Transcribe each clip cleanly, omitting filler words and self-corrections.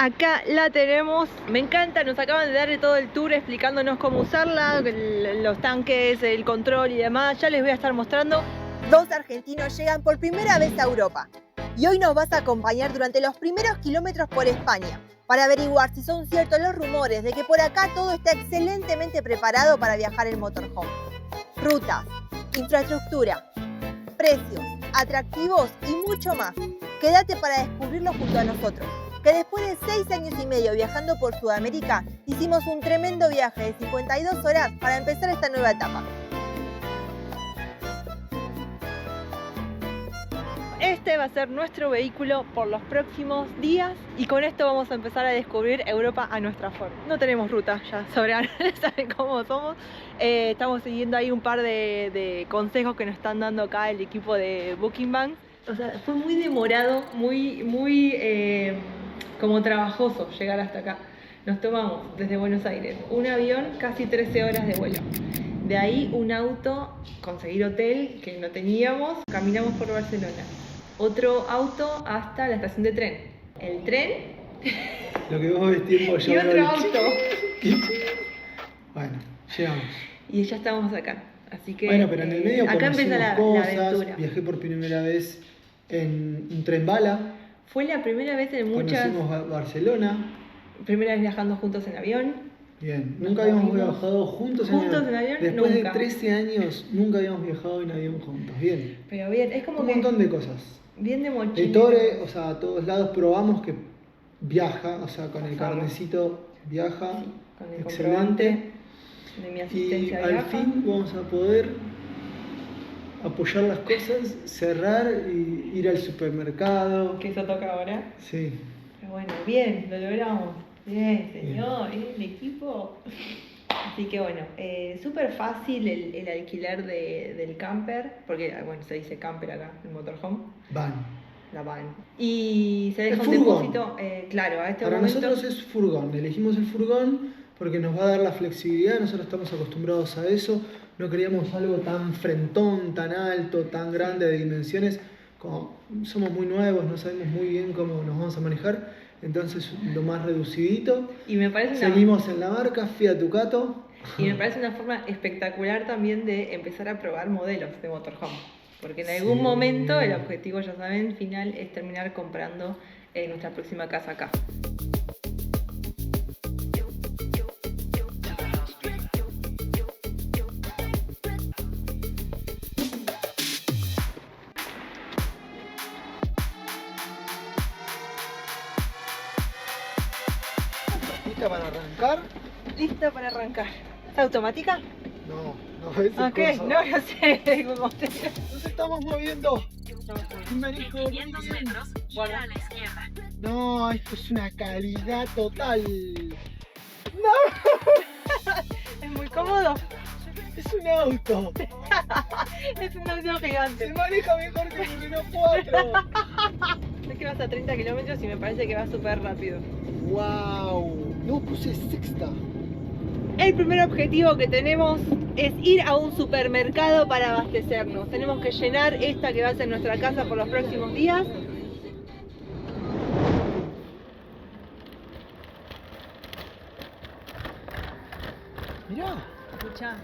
Acá la tenemos, me encanta, nos acaban de dar todo el tour explicándonos cómo usarla, los tanques, el control y demás. Ya les voy a estar mostrando. Dos argentinos llegan por primera vez a Europa y hoy nos vas a acompañar durante los primeros kilómetros por España para averiguar si son ciertos los rumores de que por acá todo está excelentemente preparado para viajar en motorhome. Rutas, infraestructura, precios, atractivos y mucho más. Quédate para descubrirlo junto a nosotros, que después de 6 años y medio viajando por Sudamérica, hicimos un tremendo viaje de 52 horas para empezar esta nueva etapa. Este va a ser nuestro vehículo por los próximos días y con esto vamos a empezar a descubrir Europa a nuestra forma. No tenemos ruta, ya sabrán cómo somos. Estamos siguiendo ahí un par de consejos que nos están dando acá el equipo de Booking Bank. O sea, fue muy demorado, muy como trabajoso llegar hasta acá. Nos tomamos desde Buenos Aires un avión, casi 13 horas de vuelo. De ahí un auto, conseguir hotel que no teníamos, caminamos por Barcelona. Otro auto hasta la estación de tren. El tren. Lo que vos ves tiempo yo. Y otro auto. Bueno, llegamos. Y ya estamos acá. Así que. Bueno, pero en el medio acá empieza la aventura. Viajé por primera vez en un tren bala. Fue la primera vez en muchas. Conocimos a Barcelona. Primera vez viajando juntos en avión. Bien, nunca habíamos viajado juntos en avión. Después nunca. de 13 años, nunca habíamos viajado en avión juntos. Bien. Pero bien, es como un montón de cosas. Bien de mochila. De Tore, o sea, a todos lados probamos que viaja, o sea, con el carnecito viaja. Sí, con el excelente. De mi asistencia y al fin vamos a poder apoyar las cosas, cerrar y ir al supermercado. Que eso toca ahora. Sí. Pero bueno, bien, lo logramos. Bien, señor, el equipo. Así que bueno, súper fácil el alquiler del camper, porque bueno, se dice camper acá, el motorhome. Van. La van. Y se deja el un furgón. depósito, claro, a este Para momento. nosotros es furgón, elegimos el furgón porque nos va a dar la flexibilidad, nosotros estamos acostumbrados a eso, no queríamos algo tan frentón, tan alto, tan grande de dimensiones, como somos muy nuevos, no sabemos muy bien cómo nos vamos a manejar, entonces lo más reducidito. Y me parece seguimos en la marca Fiat Ducato. Y me parece una forma espectacular también de empezar a probar modelos de motorhome. Porque en algún momento el objetivo, ya saben, final es terminar comprando nuestra próxima casa acá. ¿Lista para arrancar? Lista para arrancar. ¿Es automática? No, es okay. No sé. Nos estamos moviendo. En 500 metros, gira a la izquierda. No, esto es una calidad total. ¡No! Es muy cómodo. Es un auto. Es un auto gigante. Se maneja mejor que el Renault 4. Es que vas a 30 kilómetros y me parece que va súper rápido. ¡Wow! No, puse sexta. El primer objetivo que tenemos es ir a un supermercado para abastecernos. Tenemos que llenar esta que va a ser nuestra casa por los próximos días. Mirá. Escuchá,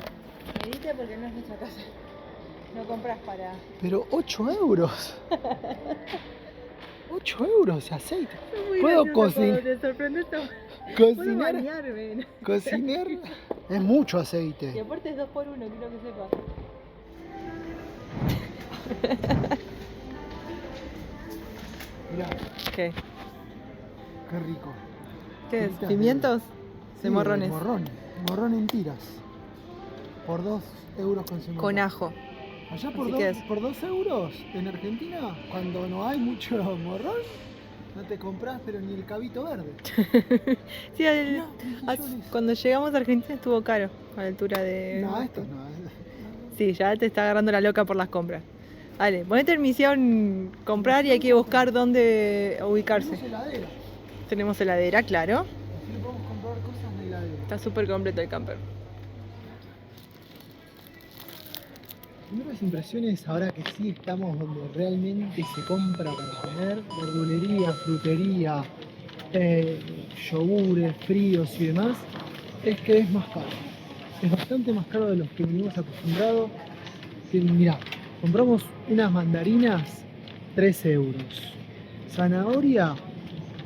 medite porque no es nuestra casa. No compras para... Pero 8 euros. 8 euros de aceite. ¿Puedo cocinar? ¿Te sorprende esto? Cocinar. Puedo bañarme. Cocinar es mucho aceite. Y aparte es 2 por 1, quiero que sepas. Mirá. ¿Qué? Qué rico. ¿Qué es? ¿Pimientos? Sí, morrones. Morrón en tiras. Por 2 euros con 50. Con ajo. Allá por 2 euros en Argentina, cuando no hay mucho morrón, no te compras pero ni el cabito verde. Sí, cuando llegamos a Argentina estuvo caro a la altura de... No, esto no. Sí, ya te está agarrando la loca por las compras. Dale, ponete en misión comprar y hay que buscar dónde ubicarse. Tenemos heladera. Tenemos heladera, claro. Así podemos comprar cosas en la heladera. Está súper completo el camper. Primeras impresiones, ahora que sí estamos donde realmente se compra para comer, verdulería, frutería, yogures, fríos y demás, es que es más caro. Es bastante más caro de los que venimos acostumbrados. Mirá, compramos unas mandarinas 3 euros. Zanahoria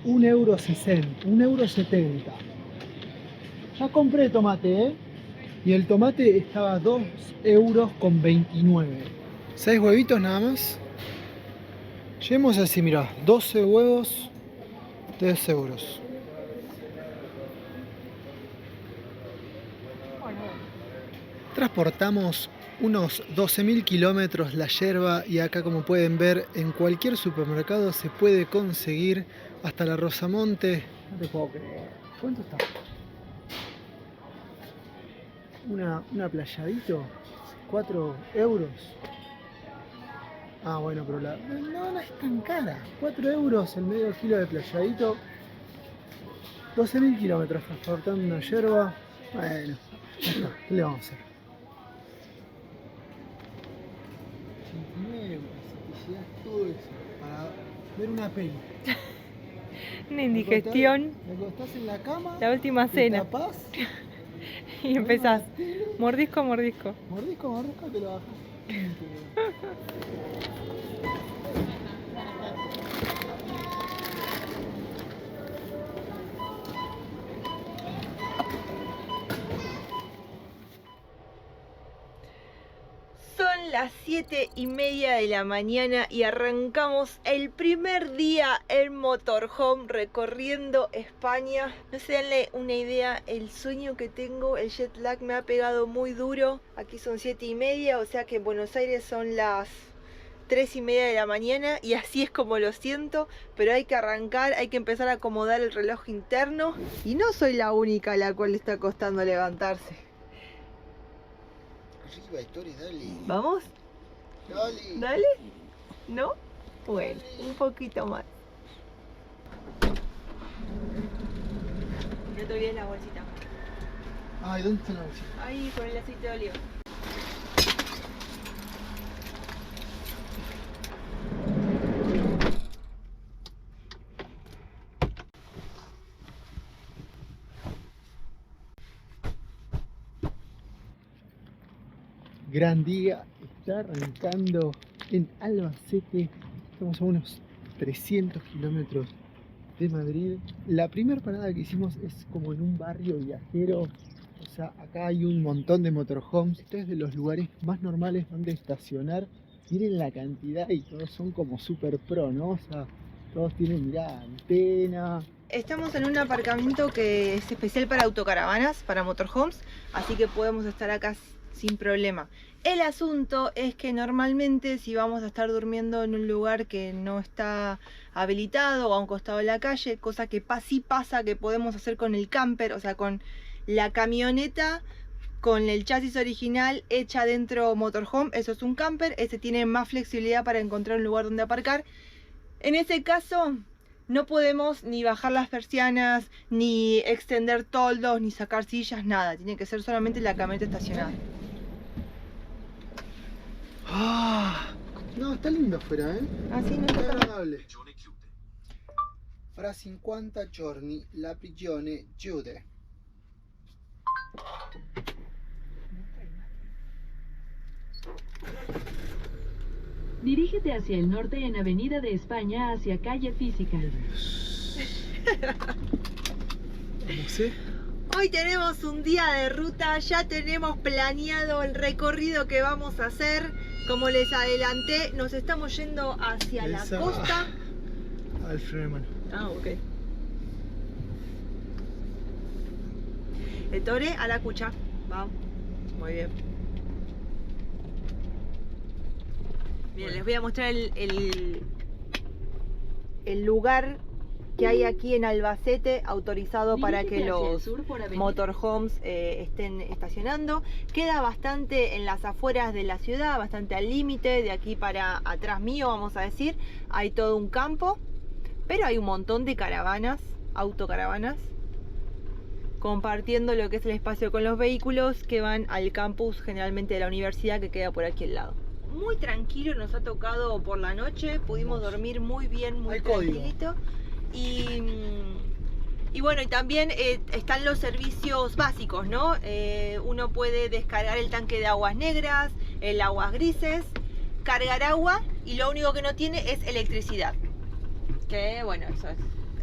1,60 €, 1,70 €. Ya compré tomate, y el tomate estaba a 2,29 €. 6 huevitos nada más. Llevemos así, mirá, 12 huevos, 3 euros. Transportamos unos 12.000 kilómetros la yerba y acá, como pueden ver, en cualquier supermercado se puede conseguir, hasta la Rosamonte. No te puedo creer. ¿Cuánto está? Una playadito, 4 euros. Ah, bueno, pero no es tan cara. 4 euros el medio kilo de playadito. 12.000 kilómetros transportando una yerba. Bueno, ya está. ¿Qué le vamos a hacer? 89 euros. Te llevas todo eso para ver una peli. Una indigestión. Te acostás en la cama. La última cena. Te tapás. Y empezás. Mordisco, mordisco. Mordisco, te lo bajás. Son las 7:30 de la mañana y arrancamos el primer día en motorhome recorriendo España. No se danle una idea el sueño que tengo, el jet lag me ha pegado muy duro. Aquí son 7:30, o sea que en Buenos Aires son las 3:30 de la mañana y así es como lo siento, pero hay que arrancar, hay que empezar a acomodar el reloj interno y no soy la única a la cual le está costando levantarse. Arriba, Tori, dale. ¿Vamos? Dale. ¿Dale? ¿No? Bueno, un poquito más. No te olvides la bolsita. Ay, ¿dónde está la bolsita? Ahí, con el aceite de oliva. Gran día, está arrancando en Albacete. Estamos a unos 300 kilómetros de Madrid. La primera parada que hicimos es como en un barrio viajero. O sea, acá hay un montón de motorhomes. Este es de los lugares más normales donde estacionar. Miren la cantidad y todos son como super pro, ¿no? O sea, todos tienen, mirá, antena. Estamos en un aparcamiento que es especial para autocaravanas, para motorhomes, así que podemos estar acá sin problema. El asunto es que normalmente si vamos a estar durmiendo en un lugar que no está habilitado o a un costado de la calle, cosa que sí pasa que podemos hacer con el camper, o sea, con la camioneta con el chasis original hecha dentro motorhome, eso es un camper, ese tiene más flexibilidad para encontrar un lugar donde aparcar. En ese caso no podemos ni bajar las persianas, ni extender toldos, ni sacar sillas, nada, tiene que ser solamente la camioneta estacionada. Ah, no, está lindo afuera, ¿eh? Ah, sí, no Está está tan... agradable. Fra 50 giorni la prigione chiude. Dirígete hacia el norte en Avenida de España hacia Calle Física. No sé. Hoy tenemos un día de ruta, ya tenemos planeado el recorrido que vamos a hacer. Como les adelanté, nos estamos yendo hacia la costa. Al freno de mano. Ah, ok. Ettore, a la cucha. Vamos. Muy bien. Miren, les voy a mostrar el lugar que hay aquí en Albacete autorizado para que los motorhomes estén estacionando. Queda bastante en las afueras de la ciudad, bastante al límite. De aquí para atrás mío, vamos a decir, hay todo un campo, pero hay un montón de caravanas, autocaravanas, compartiendo lo que es el espacio con los vehículos que van al campus, generalmente de la universidad, que queda por aquí al lado. Muy tranquilo nos ha tocado por la noche, pudimos dormir muy bien, muy tranquilito. Y Y bueno, y también están los servicios básicos, ¿no? Uno puede descargar el tanque de aguas negras, el aguas grises, cargar agua y lo único que no tiene es electricidad. Que bueno, eso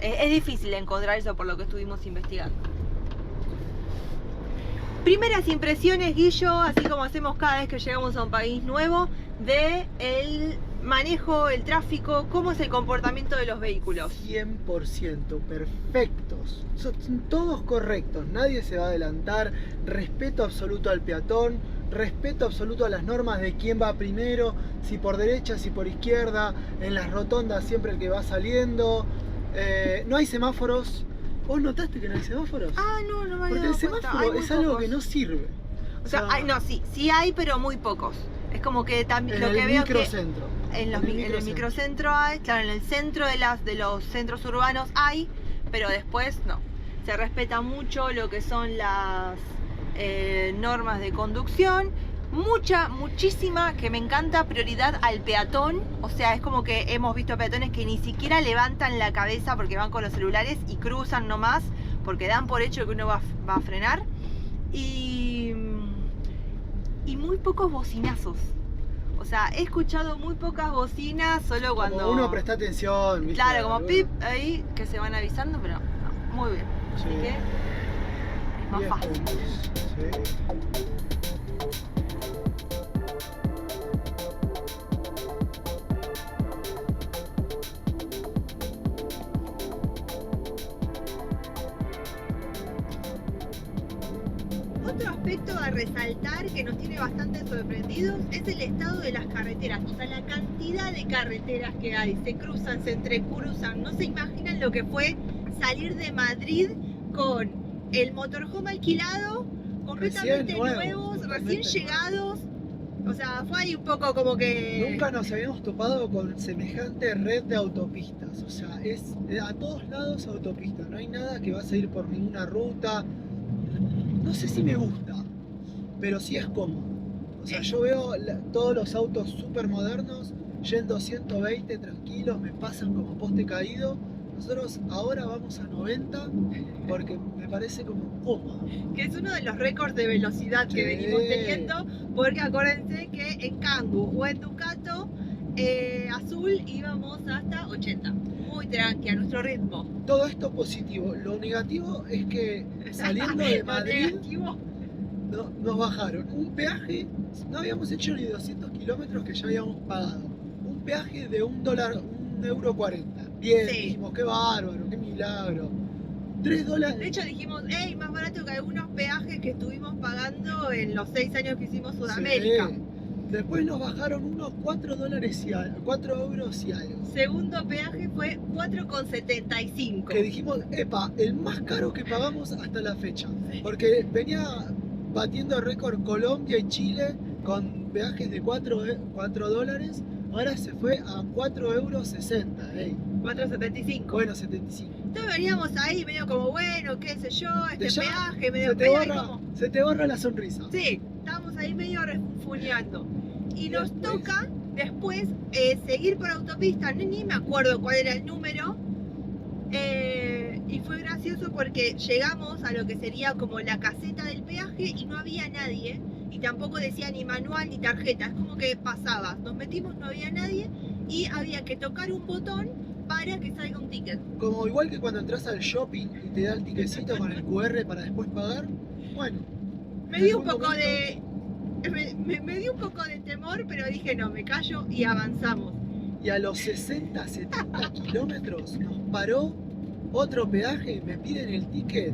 es difícil encontrar eso por lo que estuvimos investigando. Primeras impresiones, Guillo, así como hacemos cada vez que llegamos a un país nuevo, de el manejo, el tráfico, cómo es el comportamiento de los vehículos. 100% perfectos. Son todos correctos, nadie se va a adelantar, respeto absoluto al peatón, respeto absoluto a las normas de quién va primero, si por derecha, si por izquierda, en las rotondas siempre el que va saliendo. No hay semáforos. ¿Vos notaste que no hay semáforos? Ah, no me había Porque el dado cuenta. semáforo Hay es muy algo pocos. que no sirve. O sea, no, sí hay, pero muy pocos. Es como que también En lo el que veo que microcentro. en el microcentro hay, claro, en el centro de los centros urbanos hay, pero después no. Se respeta mucho lo que son las normas de conducción. Muchísima, que me encanta, prioridad al peatón. O sea, es como que hemos visto peatones que ni siquiera levantan la cabeza porque van con los celulares y cruzan nomás porque dan por hecho que uno va a frenar. Y muy pocos bocinazos. O sea, he escuchado muy pocas bocinas solo cuando... Como uno presta atención, ¿viste? Claro, como Uno- pip ahí, que se van avisando, pero no, muy bien. Así Sí. que es más Bien fácil. juntos, sí. Otro aspecto a resaltar que nos tiene bastante sorprendidos es el estado de las carreteras, o sea, la cantidad de carreteras que hay, se cruzan, se entrecruzan, no se imaginan lo que fue salir de Madrid con el motorhome alquilado, completamente Recién nuevos, nuevos, totalmente recién llegados, o sea, fue ahí un poco como que... Nunca nos habíamos topado con semejante red de autopistas. O sea, es a todos lados autopista. No hay nada que vas a ir por ninguna ruta. No sé si me gusta, pero sí es cómodo. O sea, yo veo todos los autos súper modernos yendo 120 tranquilos, me pasan como poste caído. Nosotros ahora vamos a 90 porque me parece como cómodo. que es uno de los récords de velocidad que Sí. venimos teniendo, porque acuérdense que en Kangoo o en Ducato azul íbamos hasta 80, muy tranqui, a nuestro ritmo. Todo esto positivo. Lo negativo es que saliendo de Lo Madrid negativo, nos bajaron un peaje, no habíamos hecho ni 200 kilómetros que ya habíamos pagado. Un peaje de $1, €1.40. Bien, Sí. dijimos, qué bárbaro, qué milagro. $3. de hecho dijimos, hey, más barato que algunos peajes que estuvimos pagando en los 6 años que hicimos Sudamérica. Sí. Después nos bajaron unos $4 y algo, 4 euros y algo. Segundo peaje fue 4,75. Que dijimos, epa, el más caro que pagamos hasta la fecha. Porque venía batiendo récord Colombia y Chile con peajes de $4, ahora se fue a 4,60 €. 4,75. Bueno, 75. Entonces veníamos ahí medio como, bueno, qué sé yo, este Ya peaje, medio se te, medio ahí borra, como... se te borra la sonrisa. Sí, estábamos ahí medio refunfuñando. Y nos Después- toca después seguir por autopista, ni me acuerdo cuál era el número. Y fue gracioso porque llegamos a lo que sería como la caseta del peaje y no había nadie. Y tampoco decía ni manual ni tarjeta, es como que pasabas. Nos metimos, no había nadie y había que tocar un botón para que salga un ticket. Como igual que cuando entras al shopping y te da el tiquecito con el QR para después pagar. Bueno, Me en dio un algún poco momento- de... Me dio un poco de temor, pero dije no, me callo y avanzamos. Y a los 60, 70 kilómetros nos paró otro peaje, me piden el ticket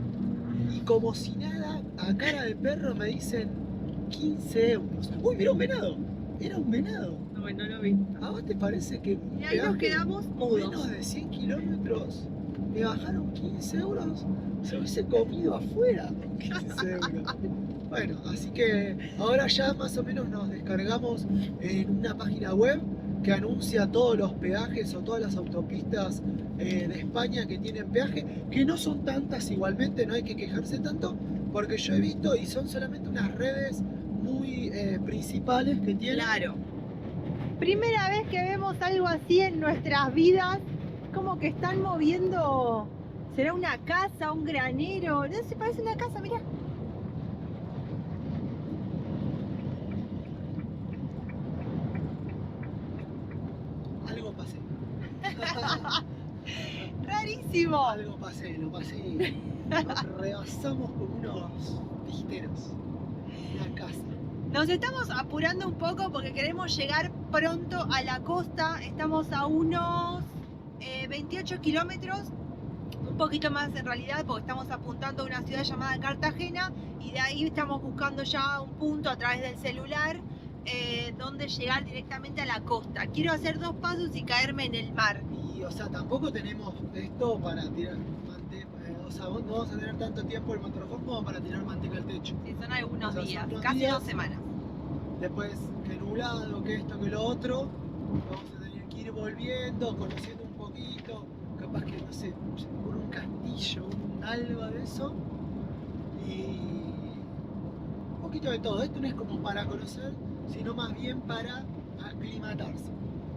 y como si nada, a cara de perro me dicen 15 euros. Uy, mira un venado, era un venado. No, no lo vi. ¿A vos te parece que un Y ahí nos peaje quedamos menos mudos. de 100 kilómetros me bajaron 15 euros? Se hubiese comido afuera con 15 euros. Bueno, así que ahora ya más o menos nos descargamos en una página web que anuncia todos los peajes o todas las autopistas de España que tienen peaje, que no son tantas igualmente, no hay que quejarse tanto, porque yo he visto y son solamente unas redes muy principales que tienen. Claro. Primera vez que vemos algo así en nuestras vidas, como que están moviendo ¿Será una casa, un granero? No sé, parece una casa, mirá. Algo pasé. Rarísimo. Algo pasé, lo pasé. Nos rebasamos como unos pisteros. Una casa. Nos estamos apurando un poco porque queremos llegar pronto a la costa. Estamos a unos 28 kilómetros, un poquito más en realidad, porque estamos apuntando a una ciudad llamada Cartagena y de ahí estamos buscando ya un punto a través del celular donde llegar directamente a la costa. Quiero hacer 2 pasos y caerme en el mar. Y, o sea, tampoco tenemos esto para tirar o sea, no vamos a tener tanto tiempo el motorhome como para tirar manteca al techo. Sí, son algunos O sea, son días, unos casi días. 2 semanas. Después, que nublado, que esto, que lo otro, vamos a tener que ir volviendo, conociendo un poquito, capaz que, no sé, se me ocurre un castillo, algo de eso, y un poquito de todo. Esto no es como para conocer, sino más bien para aclimatarse.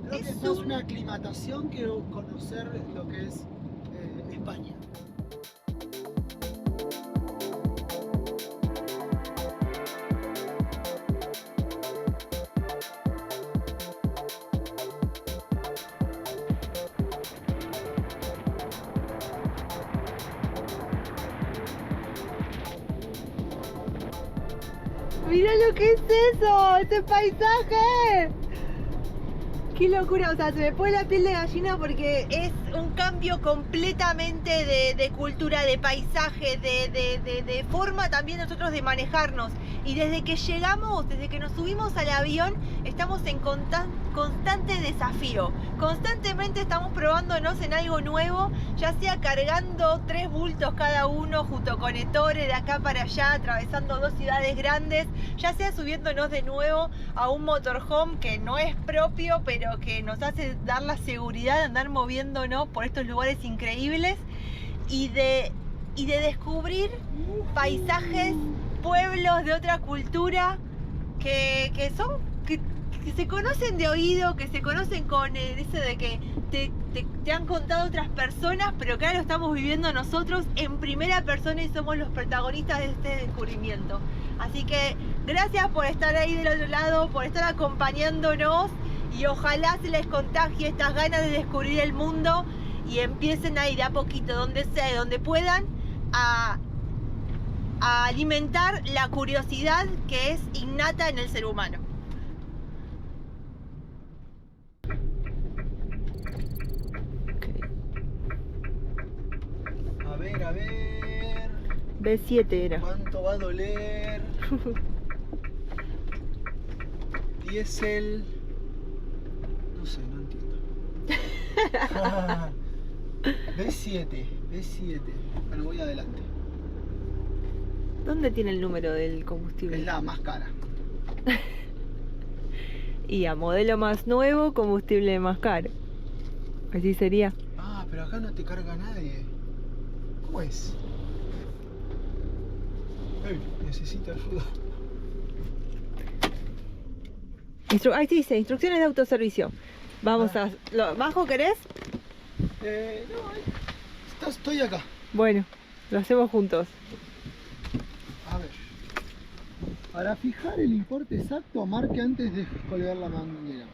Creo que Es es más una aclimatación que conocer lo que es España. ¡Mira lo que es eso! ¡Ese paisaje! ¡Qué locura! O sea, se me pone la piel de gallina porque es un cambio completamente de cultura, de paisaje, de forma también nosotros de manejarnos. Y desde que llegamos, desde que nos subimos al avión, estamos en constante desafío. Constantemente estamos probándonos en algo nuevo, ya sea cargando 3 bultos cada uno junto con Ettore de acá para allá, atravesando 2 ciudades grandes, ya sea subiéndonos de nuevo a un motorhome que no es propio, pero que nos hace dar la seguridad de andar moviéndonos por estos lugares increíbles y de descubrir paisajes, pueblos de otra cultura que se conocen de oído, que se conocen con eso de que te han contado otras personas, pero que ahora lo estamos viviendo nosotros en primera persona y somos los protagonistas de este descubrimiento. Así que gracias por estar ahí del otro lado, por estar acompañándonos y ojalá se les contagie estas ganas de descubrir el mundo y empiecen ahí de a poquito, donde sea, donde puedan, a alimentar la curiosidad que es innata en el ser humano. A ver, B7 era. ¿cuánto va a doler? Diésel. No sé, no entiendo. B7. Bueno, voy adelante. ¿Dónde tiene el número del combustible? Es la más cara. Y a modelo más nuevo, combustible más caro. Así sería. Ah, pero acá no te carga nadie. ¿Cómo es? Ey, necesito ayuda. Ahí sí dice, instrucciones de autoservicio. Vamos ¿bajo querés? No, estoy acá. Bueno, lo hacemos juntos. A ver. Para fijar el importe exacto, marque antes de colgar la manguera.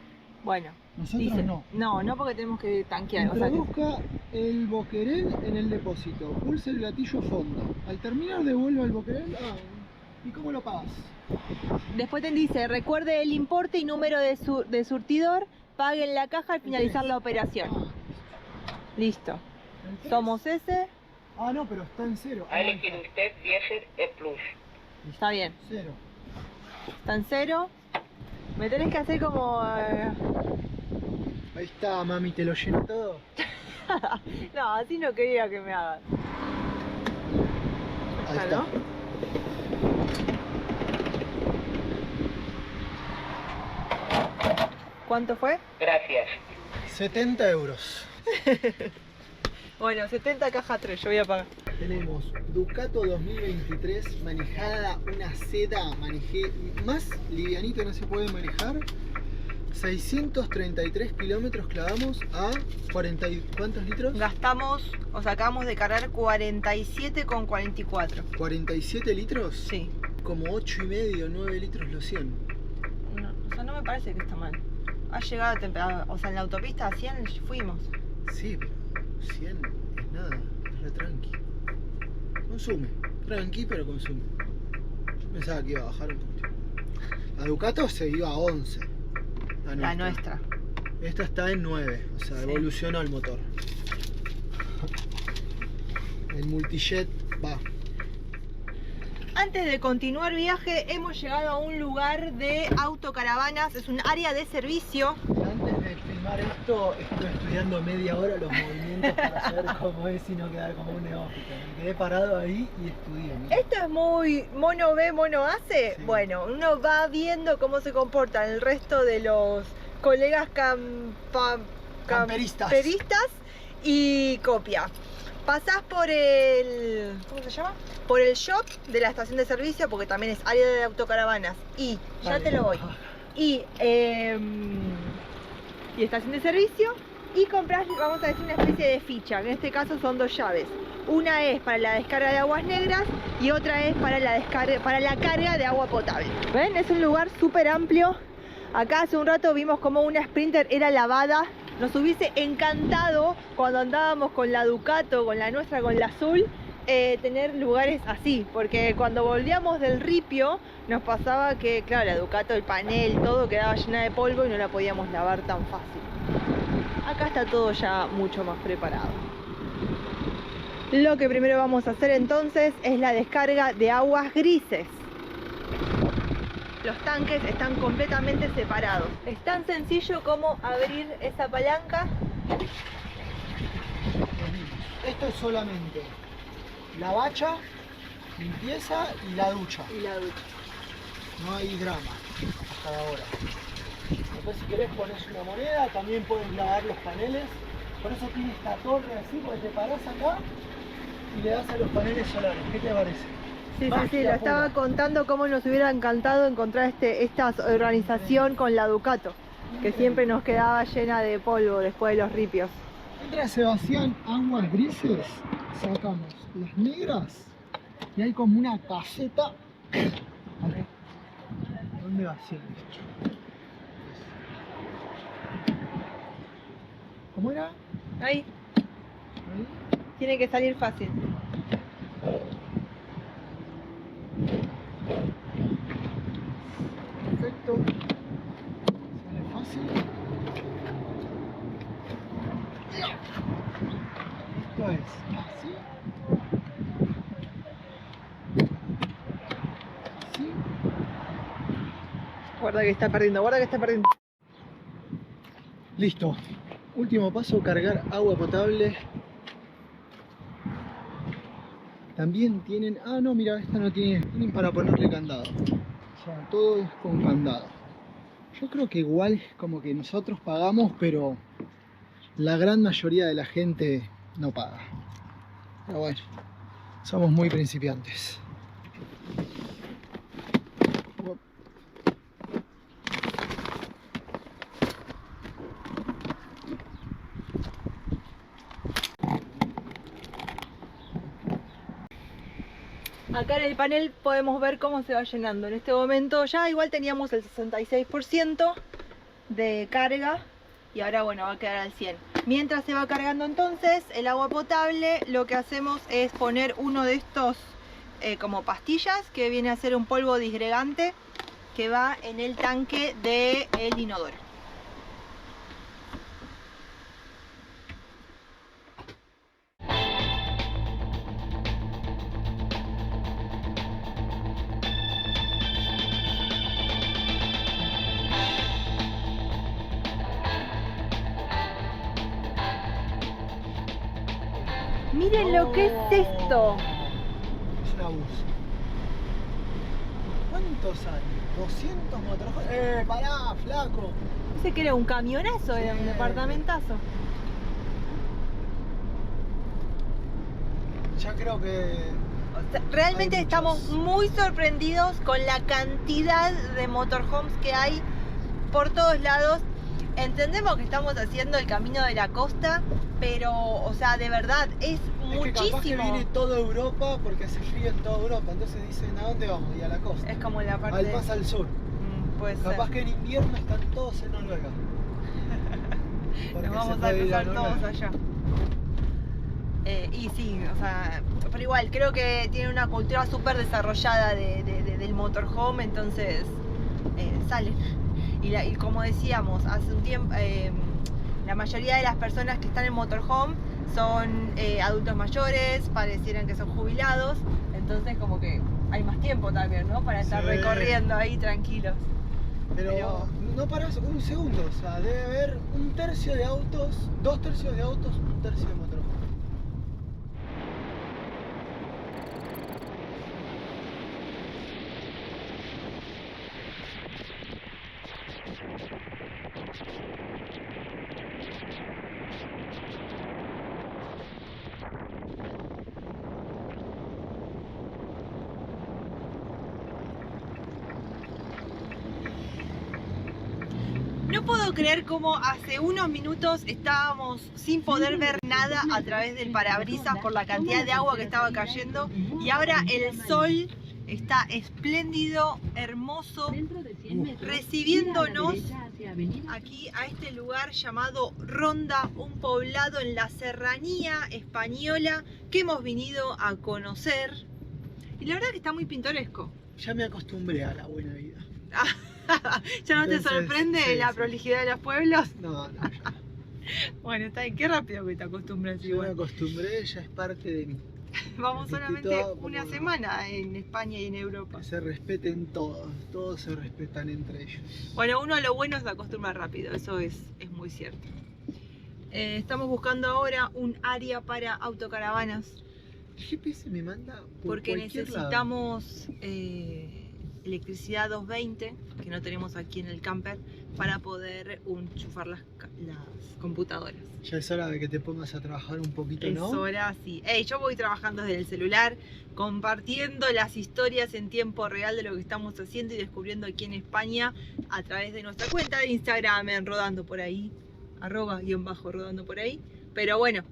Bueno, Nosotros dice, no. No, porque tenemos que tanquear. O sea que- Introduzca el boquerel en el depósito. Pulse el gatillo a fondo. Al terminar, devuelva el boquerel. ¿Y cómo lo pagas? Después te dice, recuerde el importe y número de surtidor, pague en la caja al finalizar la operación. Listo. ¿El tres? Somos ese. Ah, no, pero está en cero. Ha elegido usted Diesel E+. Está bien. Cero. Está en cero. Me tenés que hacer como... Ahí está, mami, te lo lleno todo. No, así no quería que me hagas. Ahí Está, está. ¿no? ¿Cuánto fue? Gracias. 70 euros. Bueno, 70 caja 3, yo voy a pagar. Tenemos Ducato 2023, manejada una seda, manejé más livianito no se puede manejar. 633 kilómetros clavamos a 40 y ¿cuántos litros? Gastamos, o sea, acabamos de cargar 47,44. ¿47 litros? Sí. Como 8,5, 9 litros los 100. No, o sea, no me parece que está mal. Ha llegado a temperatura, o sea, en la autopista a 100 fuimos. Sí, pero 100 es nada, es re tranqui. Consume, tranqui pero consume. Yo pensaba que iba a bajar un poquito. La Ducato se iba a 11. La nuestra. Esta está en 9, o sea, Sí. evolucionó el motor. El multijet va. Antes de continuar viaje, hemos llegado a un lugar de autocaravanas. Es un área de servicio. Antes de filmar esto, estuve estudiando media hora los movimientos para saber cómo es y no quedar como un neófito. Me quedé parado ahí y estudié. Mira. Esto es muy mono ve, mono hace. Sí. Bueno, uno va viendo cómo se comportan el resto de los colegas Camperistas. camperistas y copia. Pasás por el... ¿cómo se llama? Por el shop de la estación de servicio, porque también es área de autocaravanas. Y, ya Dale. te lo voy. Y estación de servicio. Y compras, vamos a decir, una especie de ficha. En este caso son 2 llaves. Una es para la descarga de aguas negras y otra es para la carga de agua potable. ¿Ven? Es un lugar súper amplio. Acá hace un rato vimos como una Sprinter era lavada. Nos hubiese encantado cuando andábamos con la Ducato, con la nuestra, con la azul, tener lugares así. Porque cuando volvíamos del ripio nos pasaba que, claro, la Ducato, el panel, todo quedaba llena de polvo y no la podíamos lavar tan fácil. Acá está todo ya mucho más preparado. Lo que primero vamos a hacer entonces es la descarga de aguas grises. Los tanques están completamente separados. Es tan sencillo como abrir esa palanca. Esto es solamente la bacha, limpieza y la ducha. Y la ducha. No hay drama hasta ahora. Después si querés pones una moneda, también puedes lavar los paneles. Por eso tiene esta torre así, porque te parás acá y le das a los paneles solares. ¿Qué te parece? Sí, Magia sí, lo estaba pura. contando cómo nos hubiera encantado encontrar esta organización con la Ducato, que siempre nos quedaba llena de polvo después de los ripios. Mientras se vacían aguas grises, sacamos las negras y hay como una caseta. Vale. ¿Dónde vacían esto? ¿Cómo era? Ahí, Ahí. tiene que salir fácil. Perfecto. Sale fácil. Esto es así. Así. Guarda que está perdiendo, guarda que está perdiendo. Listo. Último paso, cargar agua potable. También tienen... Ah, no, mira, esta no tiene... Tienen para ponerle candado. O sea, todo es con candado. Yo creo que igual como que nosotros pagamos, pero la gran mayoría de la gente no paga. Pero bueno, somos muy principiantes. Acá en el panel podemos ver cómo se va llenando. En este momento ya igual teníamos el 66% de carga y ahora bueno, va a quedar al 100%. Mientras se va cargando entonces el agua potable, lo que hacemos es poner uno de estos como pastillas que viene a ser un polvo disgregante que va en el tanque del inodoro. Miren lo que es esto. Es una bus. ¿Cuántos años? ¿200 motorhomes? Pará, flaco. Pensé que era un camionazo, era un Sí. departamentazo. Ya creo que... O sea, realmente Hay muchos. estamos muy sorprendidos con la cantidad de motorhomes que hay por todos lados. Entendemos que estamos haciendo el camino de la costa, pero, o sea, de verdad, es Es que capaz que muchísimo. viene toda Europa porque hace frío en toda Europa. Entonces dicen, ¿a dónde vamos? Y a la costa. Es como la parte... Más al sur. puede Capaz ser. que en invierno están todos en Noruega. Porque Nos vamos se a puede ir cruzar Noruega. todos allá. Y sí, o sea, pero igual, creo que tiene una cultura súper desarrollada del motorhome, entonces salen. Y como decíamos, hace un tiempo, la mayoría de las personas que están en motorhome son adultos mayores, parecieran que son jubilados, entonces como que hay más tiempo también, ¿no? Para estar Sí. recorriendo ahí tranquilos. Pero no paras un segundo, o sea, debe haber un tercio de autos, 2/3 de autos, 1/3 de motorhome. No puedo creer cómo hace unos minutos estábamos sin poder ver nada a través del parabrisas por la cantidad de agua que estaba cayendo y ahora el sol está espléndido, hermoso, recibiéndonos aquí a este lugar llamado Ronda, un poblado en la serranía española que hemos venido a conocer y la verdad que está muy pintoresco. Ya me acostumbré a la buena vida. ¿Ya no te Entonces, sorprende sí, la sí. prolijidad de los pueblos? No, ya. Bueno, está bien, qué rápido que te acostumbras Yo me igual. acostumbré, ya es parte de mí. Vamos Estoy solamente todo una como- semana en España y en Europa. Que se respeten todos, todos se respetan entre ellos. Bueno, uno lo bueno es acostumbrar rápido, eso es muy cierto. Estamos buscando ahora un área para autocaravanas El GPS me manda por porque cualquier lado. necesitamos electricidad 220 que no tenemos aquí en el camper para poder enchufar las computadoras. Ya es hora de que te pongas a trabajar un poquito, Es ¿no? hora, sí. Yo voy trabajando desde el celular, compartiendo las historias en tiempo real de lo que estamos haciendo y descubriendo aquí en España a través de nuestra cuenta de Instagram, en Rodando por ahí, @_rodando por ahí. Pero bueno,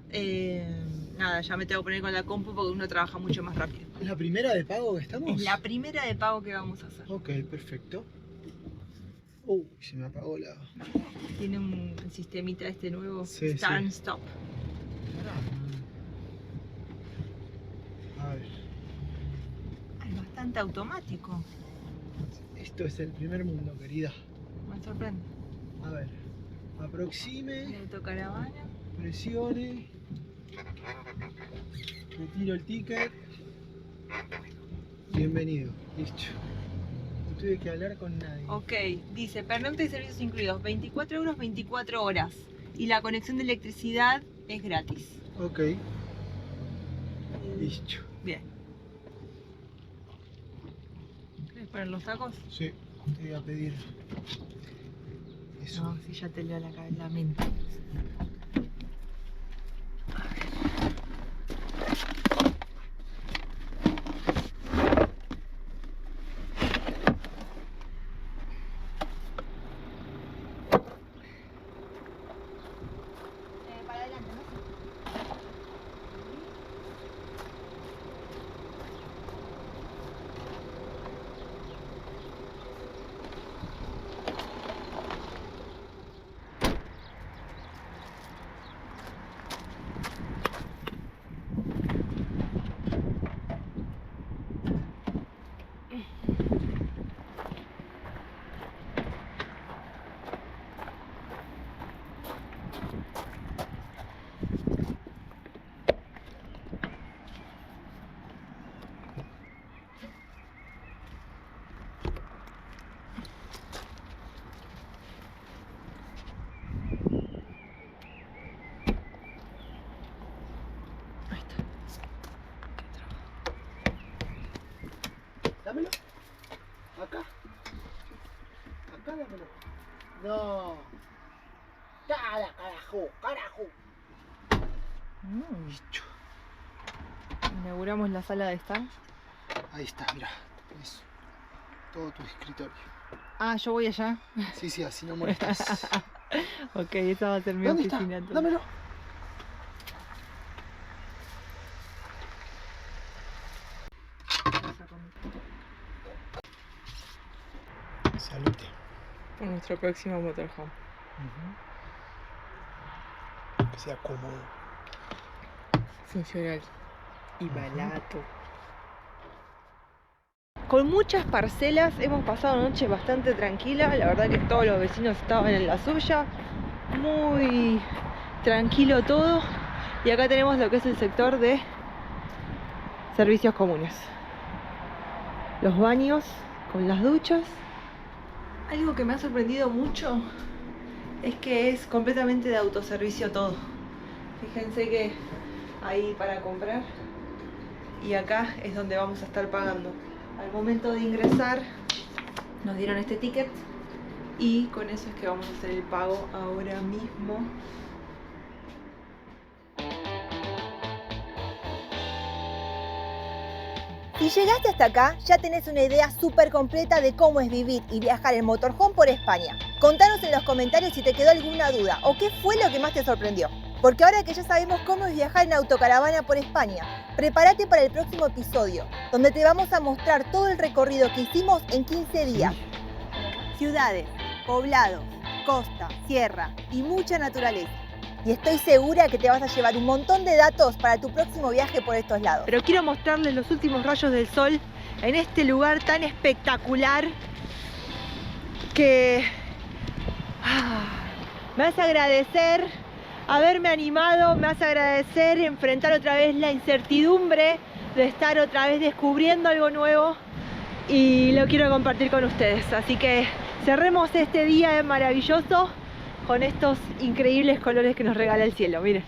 nada, ya me tengo que poner con la compu porque uno trabaja mucho más rápido. ¿Es la primera de pago que estamos? Es la primera de pago que vamos a hacer. Ok, perfecto. Se me apagó la... Tiene un sistemita este nuevo, Sí, Start sí. and Stop. A ver, Es bastante automático, esto es el primer mundo, querida. me sorprende. A ver, aproxime, La autocaravana. presione, retiro el ticket. Bienvenido, listo. No tuve que hablar con nadie. Ok, dice, pernocte y servicios incluidos, 24 euros, 24 horas. Y la conexión de electricidad es gratis. Ok, listo. Bien. ¿Quieres poner los tacos? Sí, te voy a pedir eso. No, si ya te leo la mente. Para adelante, ¿no? Ahí está. Dámelo. Acá. Acá dámelo. No. Dale, carajo, carajo. Listo. Inauguramos la sala de estar. Ahí está, mira. Eso. Todo tu escritorio. Ah, yo voy allá. Sí, sí, así no molestas. Ok, esa va a ser mi ¿Dónde está? oficina. entonces. Dámelo. Salute. Por nuestro próximo motorhome. Que sea cómodo. Funcional y barato. Con muchas parcelas hemos pasado una noche bastante tranquila. La verdad que todos los vecinos estaban en la suya. Muy tranquilo todo. Y acá tenemos lo que es el sector de servicios comunes. Los baños con las duchas. Algo que me ha sorprendido mucho es que es completamente de autoservicio todo. Fíjense que ahí para comprar y acá es donde vamos a estar pagando. Al momento de ingresar nos dieron este ticket y con eso es que vamos a hacer el pago ahora mismo. Si llegaste hasta acá, ya tenés una idea súper completa de cómo es vivir y viajar en motorhome por España. Contanos en los comentarios si te quedó alguna duda o qué fue lo que más te sorprendió. Porque ahora que ya sabemos cómo es viajar en autocaravana por España, prepárate para el próximo episodio, donde te vamos a mostrar todo el recorrido que hicimos en 15 días. Ciudades, poblados, costa, sierra y mucha naturaleza. Y estoy segura que te vas a llevar un montón de datos para tu próximo viaje por estos lados. Pero quiero mostrarles los últimos rayos del sol en este lugar tan espectacular que me hace agradecer haberme animado, me hace agradecer enfrentar otra vez la incertidumbre de estar otra vez descubriendo algo nuevo y lo quiero compartir con ustedes. Así que cerremos este día maravilloso con estos increíbles colores que nos regala el cielo, miren.